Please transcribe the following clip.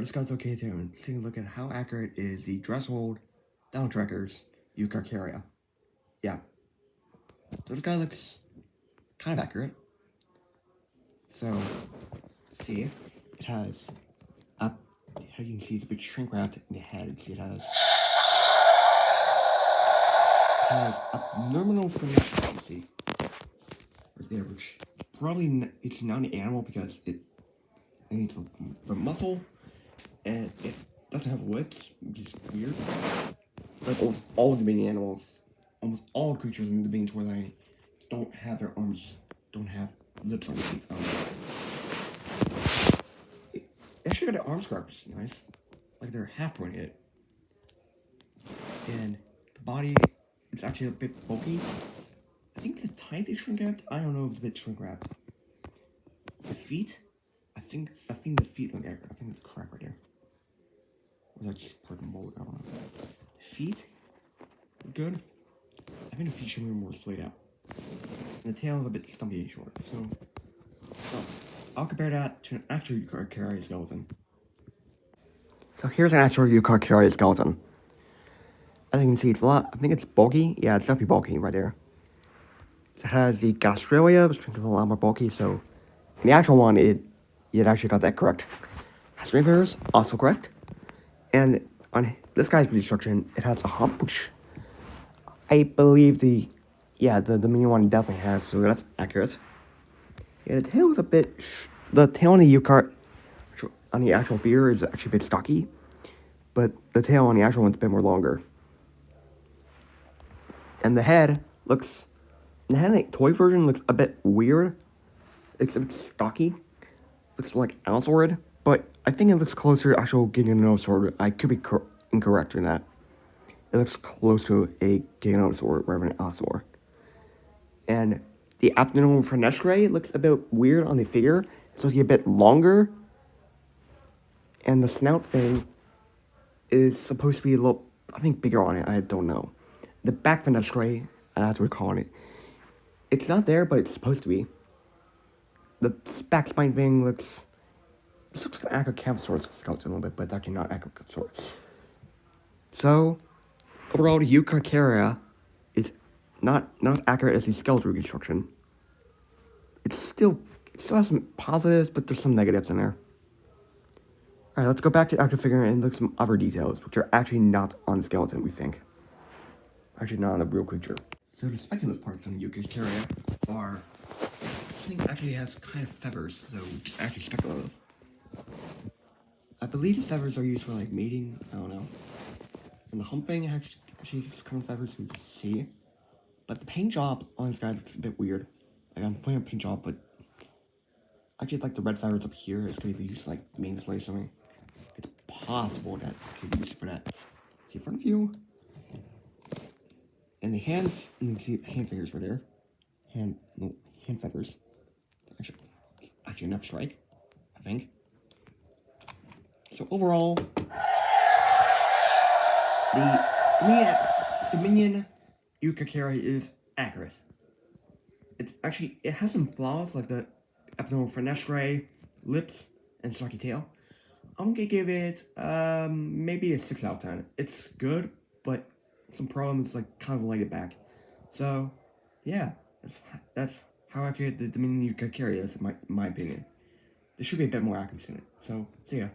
this guy's okay too, and take a look at how accurate is the Jurassic World Dino Trackers eocarcharia. Yeah. So this guy looks kind of accurate. So, see, it has up, how you can see it's a bit shrink wrapped in the head. See, it has abnormal consistency right there, which probably it's not an animal because it needs a muscle, and it doesn't have lips, which is weird. Like almost all of the mini animals, almost all creatures in the beings where they don't have their arms, don't have lips on their teeth. It actually got an arm scarf, which is nice. Like they're half pointed. And the body, it's actually a bit bulky. I think the type is shrink wrapped. I don't know if it's a bit shrink wrapped. The feet, I think the feet look accurate. I think it's crack right there. Or is that just part of the mold? I don't know. The feet, good. I think the feet should be more splayed out. And the tail is a bit stumpy and short. So I'll compare that to an actual eocarcharia skeleton. So here's an actual eocarcharia skeleton. As you can see, it's a lot. I think it's bulky. Yeah, it's definitely bulky right there. It has the gastralia, which makes it a lot more bulky. So in the actual one, it actually got that correct. Has 3 fingers, also correct. And on this guy's reconstruction, it has a hump, which I believe the mini one definitely has. So that's accurate. Yeah, the tail is a bit. The tail on the actual figure is actually a bit stocky, but the tail on the actual one's a bit more longer. And the head toy version looks a bit weird. It's a bit stocky. Looks like Allosaur, but I think it looks closer to actual Giganosaur. I could be incorrect in that. It looks close to a Giganosaur rather than Allosaur. And the abdominal fenestrae looks a bit weird on the figure. It's supposed to be a bit longer. And the snout thing is supposed to be a little, I think, bigger on it. I don't know. The back fenestrae, that's what we're calling it. It's not there, but it's supposed to be. The back spine thing looks like an acurrte skeleton a little bit, but it's actually not acurrte. So, overall, the eocarcharia is not as accurate as the skeletal reconstruction. It still has some positives, but there's some negatives in there. Alright, let's go back to the actual figure and look at some other details, which are actually not on the skeleton, we think. Actually not on the real creature. So the speculative parts on the eocarcharia are, this thing actually has kind of feathers, so it's actually speculative. I believe the feathers are used for like mating, I don't know. And the hump thing actually has kind of feathers, you can see. But the paint job on this guy looks a bit weird. Like I'm putting a paint job, but actually like the red feathers up here is going to be used for like main display or something. It's possible that it could be used for that. See in front of you. And the hands, and you can see hand fingers right there. Hand feathers. Actually enough strike, I think. So overall, the minion eocarcharia is accurate. It has some flaws like the abdominal fenestrae, lips, and stocky tail. I'm gonna give it maybe a 6 out of 10. It's good, but some problems like kind of laid it back. So yeah, that's how accurate the minion eocarcharia is in my opinion. There should be a bit more accuracy in it. So see ya.